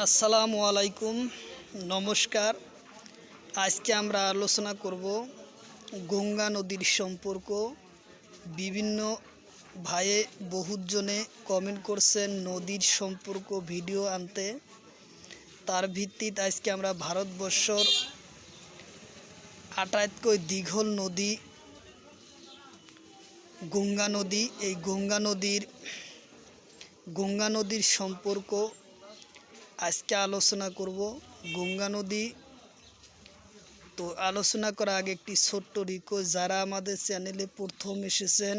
আসসালামু আলাইকুম, নমস্কার। আজকে আমরা আলোচনা করব গঙ্গা নদীর সম্পর্ক। বিভিন্ন ভাইয়ে বহুজনে কমেন্ট করছেন নদীর সম্পর্ক ভিডিও আনতে। তার ভিত্তিতে আজকে আমরা ভারতবর্ষর আটাইতকৈ দীঘল নদী গঙ্গা নদী, এই গঙ্গা নদীর সম্পর্ক আজকে আলোচনা করব। গঙ্গা নদী তো আলোচনা করার আগে একটি ছোট্ট রিকোয়েস্ট, যারা আমাদের চ্যানেলে প্রথম এসেছেন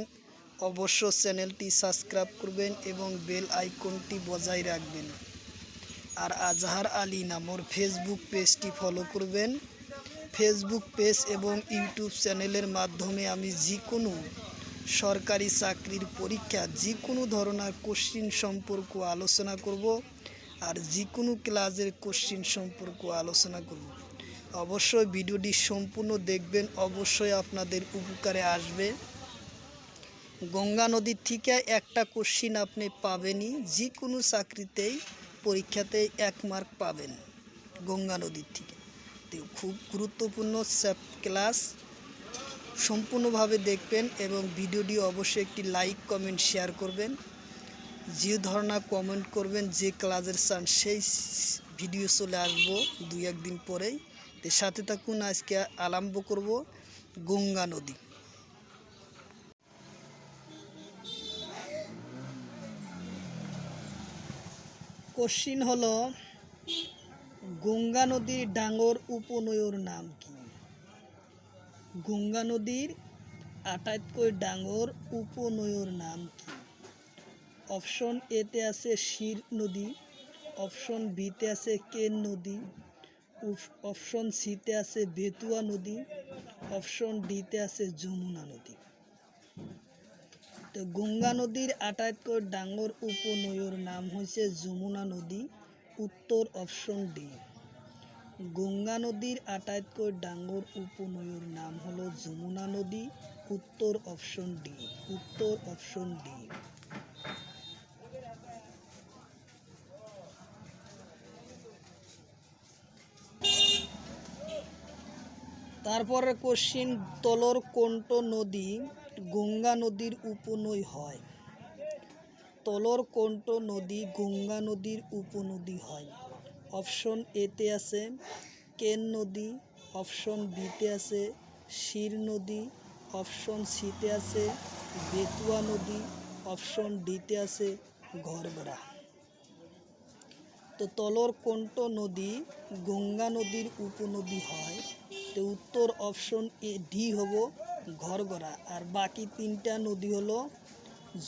অবশ্য চ্যানেলটি সাবস্ক্রাইব করবেন এবং বেল আইকনটি বজায় রাখবেন। আর আজহার আলী নামর ফেসবুক পেজটি ফলো করবেন। ফেসবুক পেজ এবং ইউটিউব চ্যানেলের মাধ্যমে আমি যে কোনো সরকারি চাকরির পরীক্ষা যে কোনো ধরনের কোশ্চিন সম্পর্ক আলোচনা করব, আর যে কোনো ক্লাসের কোশ্চিন সম্পর্ক আলোচনা করব। অবশ্যই ভিডিওটি সম্পূর্ণ দেখবেন, অবশ্যই আপনাদের উপকারে আসবে। গঙ্গা নদীর থেকে একটা কোশ্চিন আপনি পাবেনই, যে কোনো চাকরিতেই পরীক্ষাতেই 1 মার্ক পাবেন গঙ্গা নদীর থেকে। তো খুব গুরুত্বপূর্ণ ক্লাস, সম্পূর্ণভাবে দেখবেন এবং ভিডিওটি অবশ্যই একটি লাইক কমেন্ট শেয়ার করবেন। যে ধরনের কমেন্ট করবেন, যে ক্লাসের চান সেই ভিডিও চলে আসবো 2-1 দিন পরেই। তো সাথে থাকুন। আজকে আরম্ভ করব গঙ্গা নদী। কোশ্চিন হলো, গঙ্গা নদীর ডাঙর উপনয়র নাম কি? গঙ্গা নদীর আটাইতকৈ ডাঙর উপনয়র নাম কি? অপশন এতে আছে শির নদী, অপশন বিতে আছে কেন নদী, অপশন সিতে আছে বেতুয়া নদী, অপশন ডিতে আছে যমুনা নদী। তো গঙ্গা নদীর আটাইতকৈ ডাঙর উপনয়র নাম হয়েছে যমুনা নদী, উত্তর অপশন ডি। গঙ্গা নদীর আটাইতকৈ ডাঙর উপনয়র নাম হলো যমুনা নদী, উত্তর অপশন ডি, উত্তর অপশন ডি। তারপরে কোশ্চিন, তলর কোনটো নদী গঙ্গা নদীর উপনয় হয়? তলর কোনটো নদী গঙ্গা নদীর উপনদী হয়? অপশন এতে আছে কেন নদী, অপশন বিতে আছে শির নদী, অপশন সিতে আছে বেতুয়া নদী, অপশন ডিতে আছে ঘরগড়া। তো তলর কোনটো নদী গঙ্গা নদীর উপনদী হয়? তো উত্তর অপশন এ ডি হব ঘরগড়া। আর বাকি 3টা নদী হলো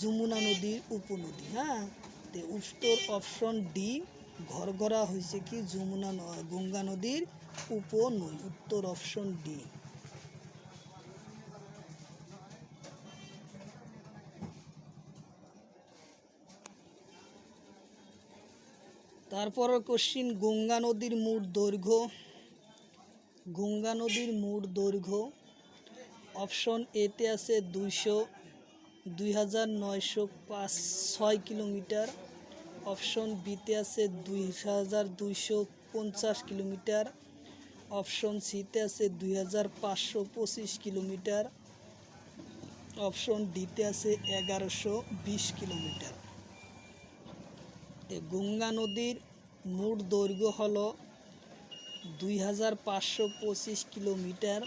যমুনা নদীর উপনদী। হ্যাঁ, তো উত্তর অপশন ডি ঘরগড়া হয়েছে কি গঙ্গা নদীর উপনদী, উত্তর অপশন ডি। তারপর কোশ্চিন, গঙ্গা নদীর মোট দৈর্ঘ্য? গঙ্গা নদীর মোট দৈর্ঘ্য অপশন এতে আছে 2906 কিলোমিটার, অপশন বিতে আছে 2250 কিলোমিটার, অপশন সিতে আছে 2525 কিলোমিটার, অপশন ডিতে আছে 1120 কিলোমিটার। গঙ্গা নদীর মোট দৈর্ঘ্য হলো 2525 কিলোমিটার,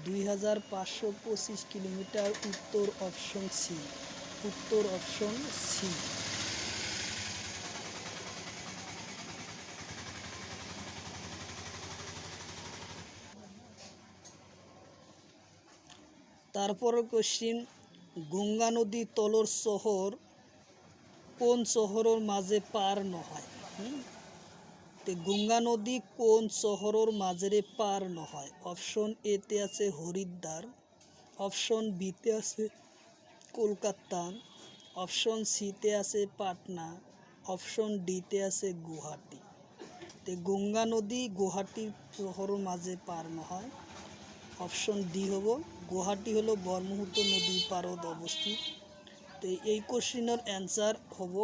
2525 কিলোমিটার, উত্তর অপশন সি, উত্তর অপশন সি। তারপর কোশ্চিন, গঙ্গা নদী তলর শহর কোন শহরের মাঝে পার নহয়? তো গঙ্গা নদী কোন শহরের মাঝে পার নহয়? অপশন এতে আছে হরিদ্বার, অপশন বিতে আছে কলকাতা, অপশন সিতে আছে পাটনা, অপশন ডিতে আছে গুয়াহাটি। তো গঙ্গা নদী গুয়াহাটি শহরের মাঝে পার নহয়, অপশন ডি হব গুয়াহাটি হলো ব্রহ্মপুত্র নদীর পারত অবস্থিত। তো এই কোশ্চিনের অ্যান্সার হব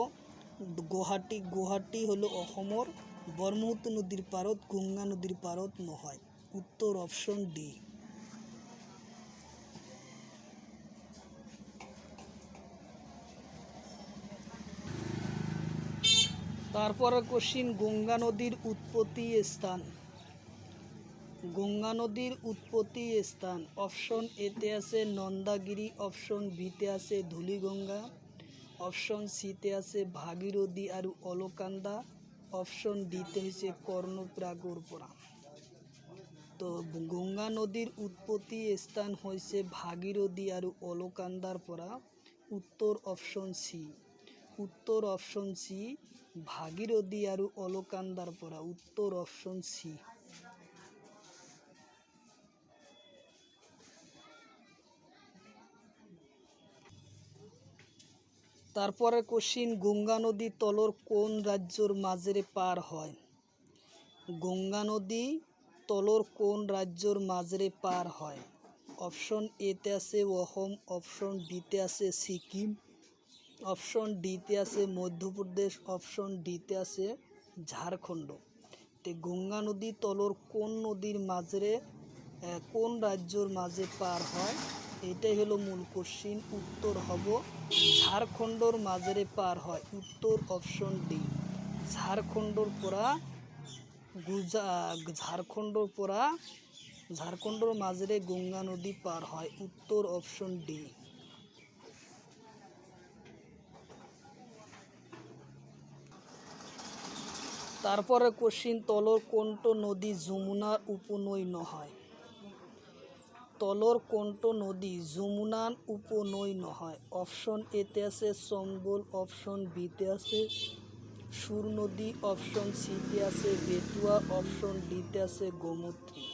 গুয়াহাটি। গুয়াহাটি হলো অসমৰ ব্রহ্মপুত্র নদীর পারত গঙ্গা নদীর পারত নহয়। উত্তর অপশন ডি। তারপরে কোশ্চিন, গঙ্গা নদীর উৎপত্তি স্থান। গঙ্গা নদীর উৎপত্তি স্থান অপশন এতে আছে নন্দাগিরি, অপশন বিতে আছে ধুলিগঙ্গা, অপশন সিতে আছে ভাগীরথী আর অলকান্দা, অপশন ডিতে হয়েছে কর্ণপ্রাগর পরা। তো গঙ্গা নদীর উৎপত্তি স্থান হয়েছে ভাগীরথী আর অলকান্দার পরা। উত্তর অপশন সি। উত্তর অপশন সি, ভাগীরথী আর অলকান্দার পরা। উত্তর অপশন সি। তারপরে কোশ্চিন, গঙ্গা নদী তলর কোন রাজ্যর মাঝেরে পার হয়। গঙ্গা নদী তলর কোন রাজ্যর মাঝেরে পার হয়। অপশন এতে আছে অসম, অপশন বিতে আছে সিকিম, অপশন ডিতে আছে মধ্যপ্রদেশ, অপশন ডিতে আছে ঝাড়খণ্ড। তো গঙ্গা নদী তলর কোন নদীর মাঝেরে কোন রাজ্যর মাঝে পার হয়, এটাই হলো মূল কোশ্চিন। উত্তর হব ঝাড়খণ্ডর মাঝেরে পার হয়। উত্তর অপশন ডি। ঝাড়খণ্ডর পরা ঝাড়খণ্ডর মাঝেরে গঙ্গা নদী পার হয়। উত্তর অপশন ডি। তারপরে কোশ্চিন, তলর কোনট নদী যমুনার উপনৈ নহয়। তলর কোনট নদী যমুনার উপনৈ নহয়। অপশন এতে আছে চম্বল, অপশন বিতে আছে সুর নদী, অপশন সিতে আছে বেতুয়া, অপশন ডিতে আছে গোমতী।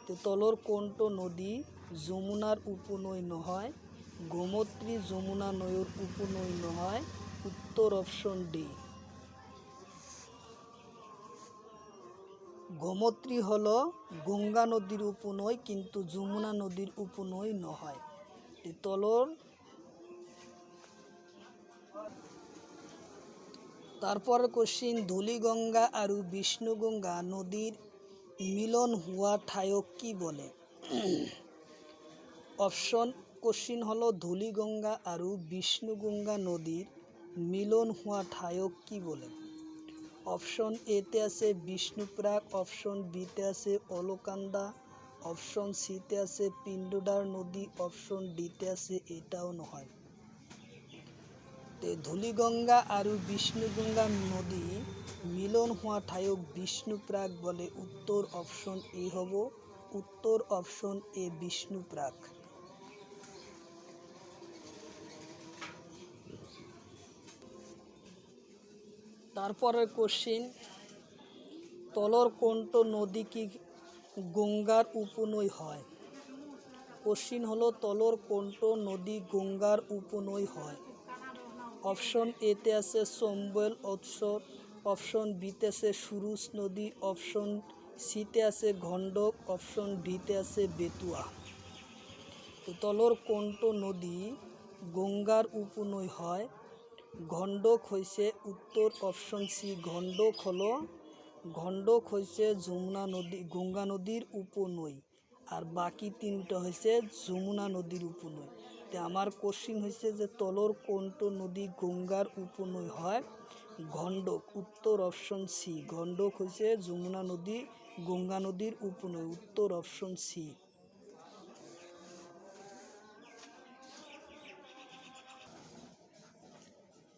তো তলর কোনট নদী যমুনার উপনৈ নহয়। গোমতী যমুনা নৈর উপনৈ নহয়। উত্তর অপশন ডি। গোমতী হলো গঙ্গা নদীর উপনৈ, কিন্তু যমুনা নদীর উপনৈ নহয়। তলর তারপরে কোশ্চিন, ধুলিগঙ্গা আর বিষ্ণুগঙ্গা নদীর মিলন হওয়া ঠায়ক কি বলে। অপশন কোশ্চিন হলো ধুলিগঙ্গা আর বিষ্ণুগঙ্গা নদীর মিলন হওয়া ঠায়ক কি বলে। অপশন এতে আছে বিষ্ণুপ্রাগ, অপশন বিতে আছে অলকান্দা, অপশন সিতে আছে পিণ্ডদার নদী, অপশন ডিতে আছে এটাও নহয়। ধুলিগঙ্গা আর বিষ্ণুগঙ্গা নদী মিলন হওয়া ঠায়ক বিষ্ণুপ্রাগ বলে। উত্তর অপশন এ হব। উত্তর অপশন এ বিষ্ণুপ্রাগ। তারপরের কোশ্চিন, তলর কোনট নদী কি গঙ্গার উপনৈ হয়। কোশ্চিন হলো তলর কোনট নদী গঙ্গার উপনৈ হয়। অপশন এতে আছে চম্বল, অপশন বিতে আছে সুরুচ নদী, অপশন সিতে আছে গণ্ডক, অপশন ডিতে আছে বেতুয়া। তো তলর কোনট নদী গঙ্গার উপনৈ হয়। গণ্ডক হয়েছে উত্তর অপশন সি। গণ্ডক হয়েছে গঙ্গা নদীর উপনৈ, আর বাকি তিনটা হয়েছে যমুনা নদীর উপনৈ। তো আমার কোশ্চিন হয়েছে যে তলর কোনট নদী গঙ্গার উপনৈ হয়। গণ্ডক। উত্তর অপশন সি। গণ্ডক হয়েছে গঙ্গা নদীর উপনৈ। উত্তর অপশন সি।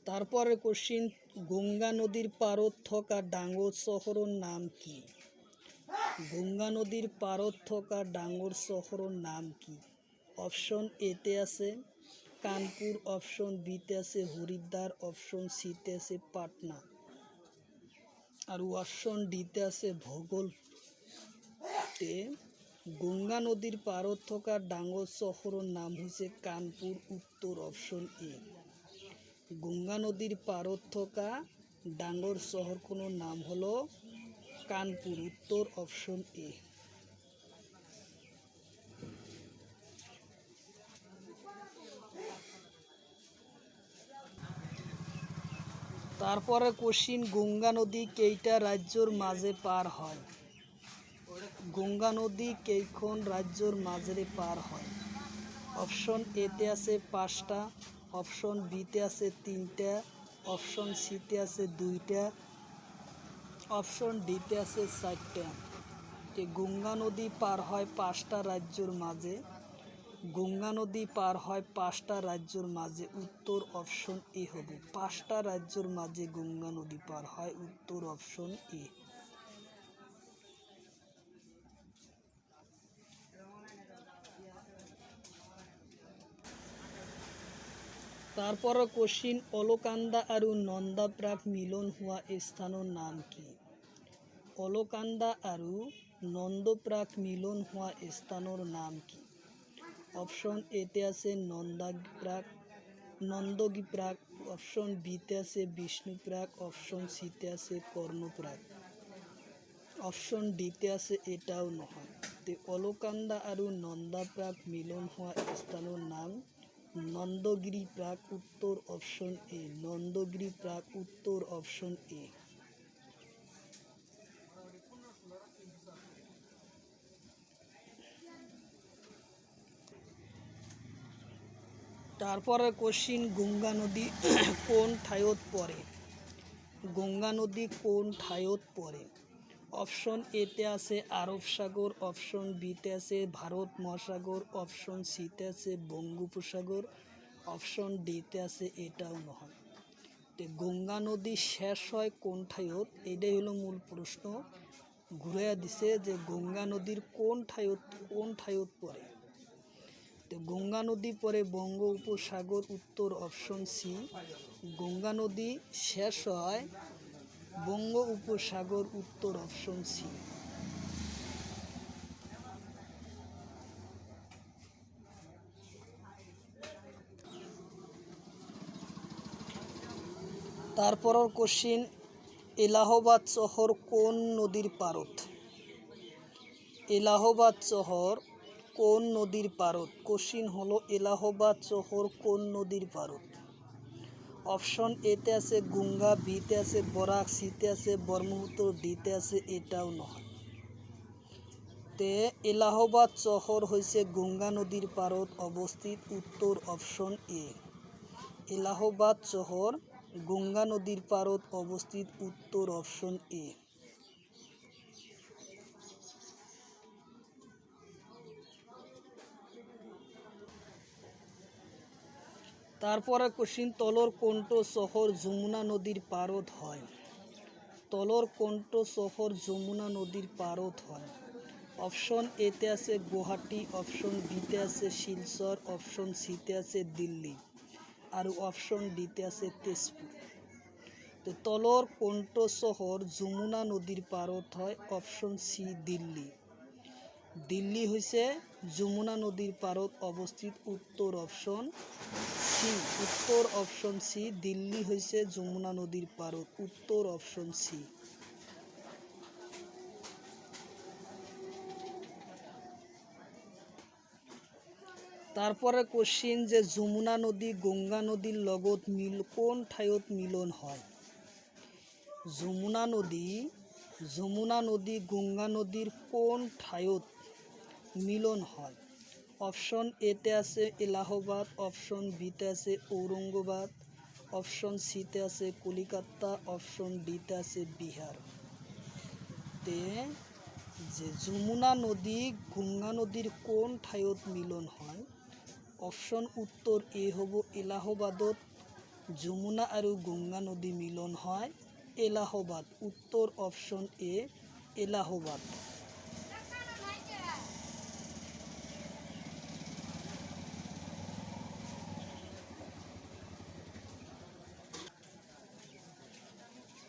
তারপরে কোশ্চিন, গঙ্গা নদীর পারত থকা ডাঙর শহরের নাম কি। গঙ্গা নদীর পারত থকা ডাঙর শহরের নাম কি। অপশন এতে আছে কানপুর, অপশন বিতে আছে হরিদ্বার, অপশন সিতে আছে পাটনা, আর অপশন ডিতে আছে ভূগোল। গঙ্গা নদীর পারত থকা ডাঙর শহরের নাম হচ্ছে কানপুর। উত্তর অপশন এ। গঙ্গা নদীর পারত থকা ডাঙর শহরগুলোর নাম হলো কানপুর। উত্তর অপশন এ। তারপরে কোশ্চিন, গঙ্গা নদী কেইটা রাজ্যর মাঝে পার হয়? গঙ্গা নদী কেইখন রাজ্যর মাঝে পার হয়? অপশন এতে আছে 5টা, অপশন বিতে আছে 3টা, অপশন সিতে আছে 2টা, অপশন ডিতে আছে 4টা। গঙ্গা নদী পার হয় 5টা রাজ্যর মাঝে। গঙ্গা নদী পার হয় 5টা রাজ্যর মাঝে। উত্তর অপশন এ হবে। 5টা রাজ্যর মাঝে গঙ্গা নদী পার হয়, উত্তর অপশন এ। তারপর কোশ্চিন, অলকান্দা আৰু নন্দাপ্ৰাগ মিলন হোৱা স্থানৰ নাম কি? অলকান্দা আৰু নন্দপ্ৰাগ মিলন হোৱা স্থানৰ নাম কি? অপশন এতে আছে নন্দগীপ্ৰাগ, অপশন বিতে আছে বিষ্ণুপ্রাগ, অপশন সিতে আছে কর্ণপ্রাগ, অপশন ডিতে আছে এটাও নহয়। অলকান্দা আৰু নন্দাপ্ৰাগ মিলন হোৱা স্থানৰ নাম নন্দগিরি প্রাগ, উত্তর অপশন এ। নন্দগিরি প্রাগ, উত্তর অপশন এ। তারপরে কোশ্চিন, গঙ্গা নদী কোন ঠাইত পড়ে? গঙ্গা নদী কোন ঠাইত পড়ে? অপশন এতে আছে আরব সাগর, অপশন বিতে আছে ভারত মহাসাগর, অপশন সিতে আছে বঙ্গোপসাগর, অপশন ডিতে আছে এটাও নহয়। গঙ্গা নদী শেষ হয় কোন ঠাইত? এটাই হলো মূল প্রশ্ন। ঘুরাইয়া দিছে যে গঙ্গা নদীর কোন ঠাইত পড়ে। গঙ্গা নদী পড়ে বঙ্গোপসাগর, উত্তর অপশন সি। গঙ্গা নদী শেষ হয় বঙ্গোপসাগর, উত্তর অপশন সি। তারপরের কোশ্চিন, এলাহাবাদ শহর কোন নদীর পারত? এলাহাবাদ শহর কোন নদীর পারত? কোশ্চিন হলো এলাহাবাদ শহর কোন নদীর পারত? অপশন এতে আছে গঙ্গা, বিতে আছে বরাক, সিতে আছে ব্রহ্মপুত্র, ডিতে আছে এটাও নহয়। এলাহাবাদ শহর হয়েছে গঙ্গা নদীর পারত অবস্থিত, উত্তর অপশন এ। এলাহাবাদ শহর গঙ্গা নদীর পারত অবস্থিত, উত্তর অপশন এ। তারপরে কোশ্চিন, তলর কণ্ঠ শহর যমুনা নদীর পারত হয়? তলর কণ্ঠ শহর যমুনা নদীর পারত হয়। অপশন এতে আছে গুয়াহাটি, অপশন বিতে আছে শিলচর, অপশন সিতে আছে দিল্লি, আর অপশন ডিতে আছে তেজপুর। তলর কণ্ঠ শহর যমুনা নদীর পারত হয়, অপশন সি দিল্লি। দিল্লি হয়েছে যমুনা নদীর পারত অবস্থিত, উত্তর অপশন সি। উত্তর অপশন সি, দিল্লি হয়েছে যমুনা নদীর পারত, উত্তর অপশন সি। তারপরে কোশ্চিন, যে যমুনা নদী গঙ্গা নদীর লগত কোন ঠাইত মিলন হয়? যমুনা নদী গঙ্গা নদীর কোন ঠাইত মিলন হয়? অপশন এতে আছে এলাহাবাদ, অপশন বিতে আছে ঔরঙ্গাবাদ, অপশন সিতে আছে কলিকাতা, অপশন ডিতে আছে বিহার। যে যমুনা নদী গঙ্গা নদীর কোন ঠাইত মিলন হয়? অপশন উত্তর এ হব এলাহাবাদত যমুনা আর গঙ্গা নদী মিলন হয়, এলাহাবাদ, উত্তর অপশন এ এলাহাবাদ।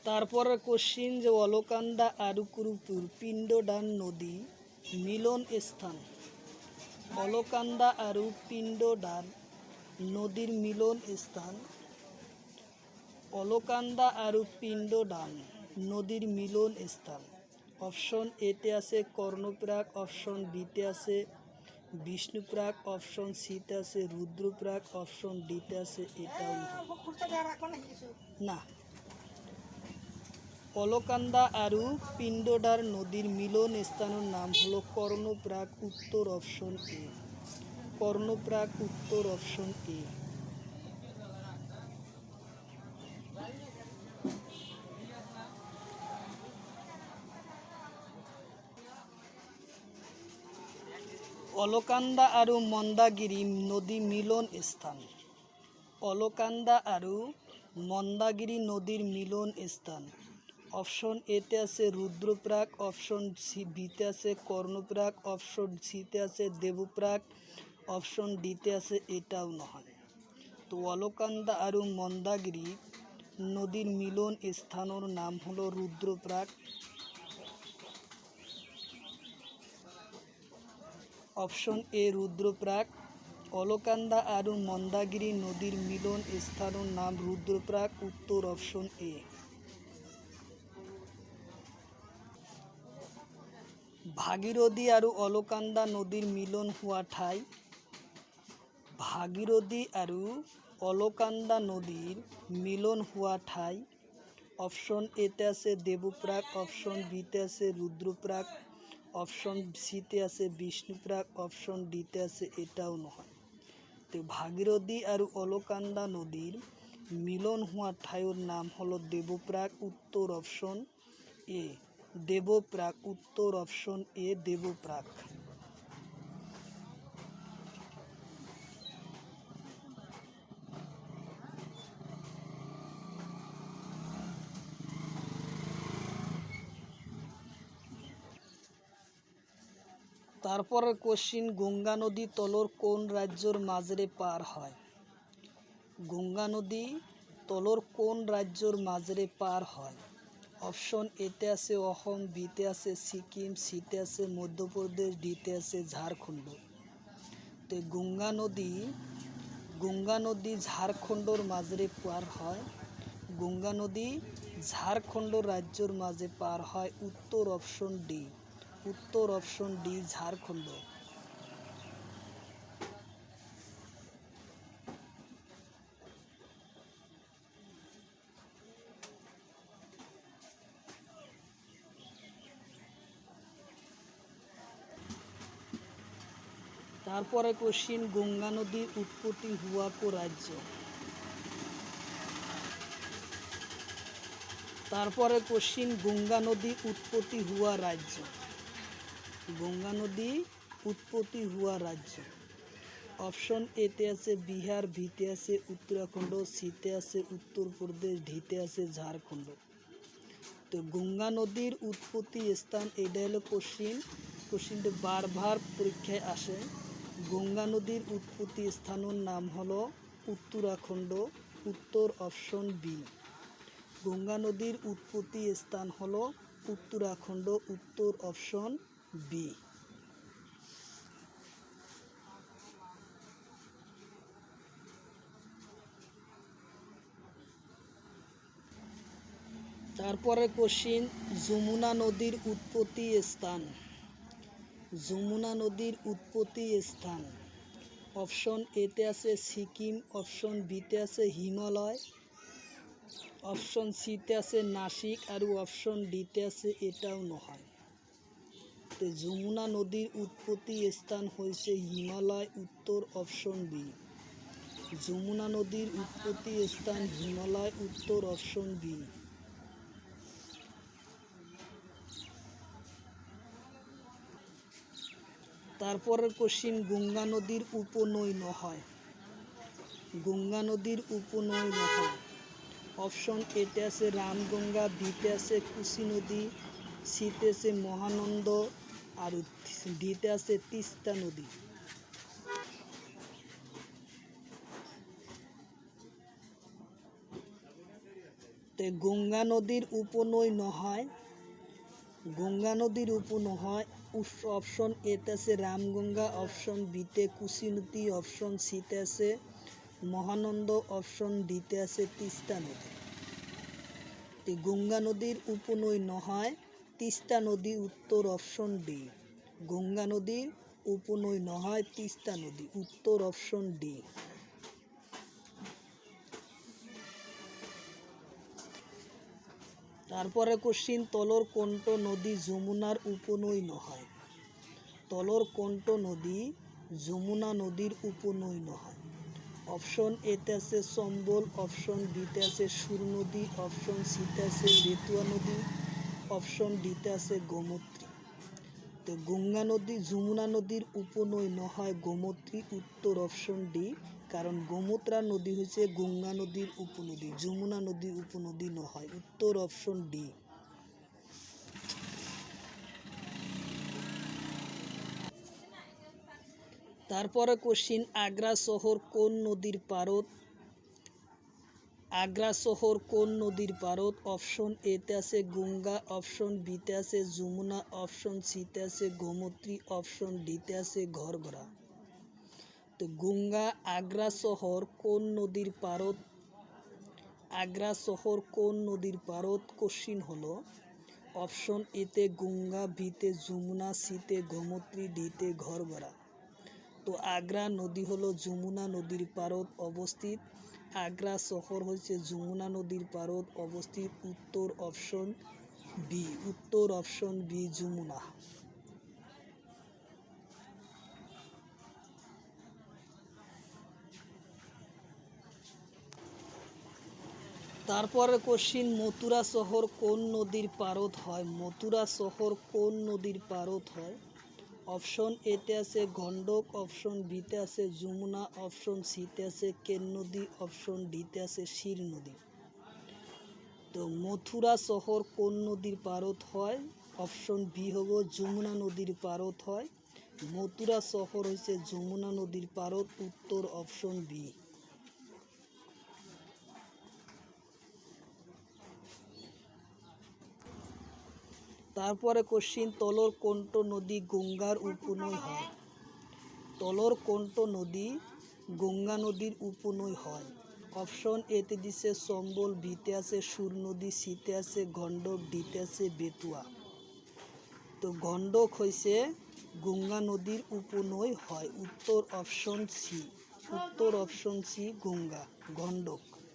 তারপরে কোশ্চিন, যে অলকান্দা আর কুরুপুর পিণ্ডদান নদী মিলন স্থান? অলকান্দা আর পিণ্ডদান নদীর মিলন স্থান। অলকান্দা আর পিণ্ডদান নদীর মিলন স্থান। অপশন এতে আছে কর্ণপ্রাগ, অপশন বিতে আছে বিষ্ণুপ্রাগ, অপশন সিতে আছে রুদ্রপ্রাগ, অপশন ডিতে আছে এটাও না। অলকান্দা আৰু পিণ্ডদাৰ নদীৰ মিলন স্থানৰ নাম হলো কর্ণপ্রাগ, উত্তর অপশন এ। কর্ণপ্রাগ, উত্তর অপশন এ। অলকান্দা আৰু মন্দাগিৰি নদী মিলন স্থান। অলকান্দা আৰু মন্দাগিরি নদীর মিলন স্থান। অপশন এতে আছে রুদ্রপ্রাগ, অপশন বিতে আছে কর্ণপ্রাগ, অপশন সিতে আছে দেবপ্রাগ, অপশন ডিতে আছে এটাও নহয়। তো অলকান্দা আৰু মন্দাগিরি নদীর মিলন স্থানৰ নাম হলো রুদ্রপ্রাগ। Option A রুদ্রপ্রাগ। অলকান্দা আৰু মন্দাগিরি নদীর মিলন স্থানৰ নাম রুদ্রপ্রাগ, উত্তর অপশন এ। ভাগীরথী আৰু অলকান্দা নদীৰ মিলন হোৱা ঠাই। ভাগীরথী আৰু অলকান্দা নদীৰ মিলন হোৱা ঠাই। অপশন এতে আছে দেবপ্রাগ, অপশন বিতে আছে রুদ্রপ্রাগ, অপশন সিতে আছে বিষ্ণুপ্রাগ, অপশন ডিতে আছে এটাও নহয়। তো ভাগীরথী আৰু অলকান্দা নদীৰ মিলন হোৱা ঠাইৰ নাম হলো দেবপ্রাগ, উত্তর অপশন এ। দেবপ্রাগ, উত্তর অপশন এ, দেবপ্রাগ। তারপরে কোশ্চিন, গঙ্গা নদী তলর কোন রাজ্যর মাজেৰে পার হয়? গঙ্গা নদী তলর কোন রাজ্যর মাজেৰে পার হয়? অপশন এতে আছে অসম, বিতে আছে সিকিম, সিতে আছে মধ্যপ্রদেশ, ডিতে আছে ঝাড়খণ্ড। তো গঙ্গা নদী ঝাড়খণ্ডর মাজেৰে পার হয়। গঙ্গা নদী ঝাড়খণ্ড রাজ্যর মাঝে পার হয়, উত্তর অপশন ডি। উত্তর অপশন ডি, ঝাড়খণ্ড। তারপরে কোশ্চিন, গঙ্গা নদীর উৎপত্তি হওয়া কো রাজ্য? তারপরে কোশ্চিন, গঙ্গা নদী উৎপত্তি হওয়া রাজ্য। গঙ্গা নদী উৎপত্তি হওয়া রাজ্য। অপশন এতে আছে বিহার, বিতে আছে উত্তরাখণ্ড, সিতে আছে উত্তরপ্রদেশ, ডিতে আছে ঝাড়খণ্ড। তো গঙ্গা নদীর উৎপত্তি স্থান, এটা হলো কোশ্চিনটা বারবার পরীক্ষায় আসে। গঙ্গা নদীর উৎপত্তি স্থানের নাম হলো উত্তরাখণ্ড, উত্তর অপশন বি। গঙ্গা নদীর উৎপত্তি স্থান হলো উত্তরাখণ্ড, উত্তর অপশন বি। তারপরে কোশ্চিন, যমুনা নদীর উৎপত্তি স্থান। যমুনা নদীর উৎপত্তি স্থান। অপশন এতে আছে সিকিম, অপশন বিতে আছে হিমালয়, অপশন সিতে আছে নাসিক, আৰু অপশন ডিতে আছে এটাও নহয়। তো যমুনা নদীর উৎপত্তি স্থান হয়েছে হিমালয়, উত্তর অপশন বি। যমুনা নদীর উৎপত্তি স্থান হিমালয়, উত্তর অপশন বি। তারপরের কোশ্চিন, গঙ্গা নদীর উপনৈ নহয়। গঙ্গা নদীর উপনৈ নহয়। অপশন এতে আছে রামগঙ্গা, বিতে আছে কুশি নদী, সিতে আছে মহানন্দ, আর ডিতে আছে তিস্তা নদী। তো গঙ্গা নদীর উপনৈ নহয়। গঙ্গা নদীর উপনয়। অপশন এতে আছে রামগঙ্গা, অপশন বিতে কুশি নদী, অপশন সিতে আছে মহানন্দ, অপশন ডিতে আছে তিস্তা নদী। গঙ্গা নদীর উপনৈ নহয়, তিস্তা নদী, উত্তর অপশন ডি। গঙ্গা নদীর উপনৈ নহয়, তিস্তা নদী, উত্তর অপশন ডি। তারপরে কোশ্চিন, তলর কণ্ঠ নদী যমুনার উপনৈ নহয়। তলর কণ্ঠ নদী যমুনা নদীর উপনৈ নহয়। অপশন এতে আছে চম্বল, অপশন বিতে আছে সুর নদী, অপশন সিতে আছে বেতুয়া নদী, অপশন ডিতে আছে গোমতী। তো গঙ্গা নদী যমুনা নদীর উপনৈ নহয় গোমতী, উত্তর অপশন ডি। কারণ গোমত্রা নদী হচ্ছে গঙ্গা নদীর উপনদী, যমুনা নদীর উপনদী নহয়, উত্তর অপশন ডি। তারপরে কোশ্চিন, আগ্রা শহর কোন নদীর পারত? আগ্রা শহর কোন নদীর পারত? অপশন এতে আছে গঙ্গা, অপশন বিতে আছে যমুনা, অপশন সিতে আছে গোমতী, অপশন ডিতে আছে ঘরঘরা। তো গঙ্গা আগ্রা শহর কোন নদীর পারত? আগ্রা শহর কোন নদীর পারত? কোশ্চিন হলো অপশন এতে গঙ্গা, বিতে যমুনা, সিতে গোমতী, ডিতে ঘরঘরা। তো আগ্রা নদী হলো যমুনা নদীর পারত অবস্থিত। আগ্রা শহর হচ্ছে যমুনা নদীর পারত অবস্থিত, উত্তর অপশন বি। উত্তর অপশন বি, যমুনা। তারপরে কোশ্চিন, মথুরা শহর কোন নদীর পারত হয়? মথুরা শহর কোন নদীর পারত হয়? অপশন এতে আছে গণ্ডক, অপশন বিতে আছে যমুনা, অপশন সিতে আছে কেন নদী, অপশন ডিতে আছে শির নদী। তো মথুরা শহর কোন নদীর পারত হয়? অপশন বি হব যমুনা নদীর পারত হয়। মথুরা শহর হচ্ছে যমুনা নদীর পারত, উত্তর অপশন বি। তারপরে কোশ্চিন, তলর কণ্ঠ নদী গঙ্গার উপনৈ হয়। তলর কণ্ঠ নদী গঙ্গা নদীর উপনৈ হয়। অপশন এতে দিছে চম্বল, বিতে আছে সুর নদী, সিতে আছে গণ্ডক, ডিতে আছে বেতুয়া। তো গণ্ডক হয়েছে গঙ্গা নদীর উপনৈ হয়, উত্তর অপশন সি। উত্তর অপশন সি, গঙ্গা গণ্ডক।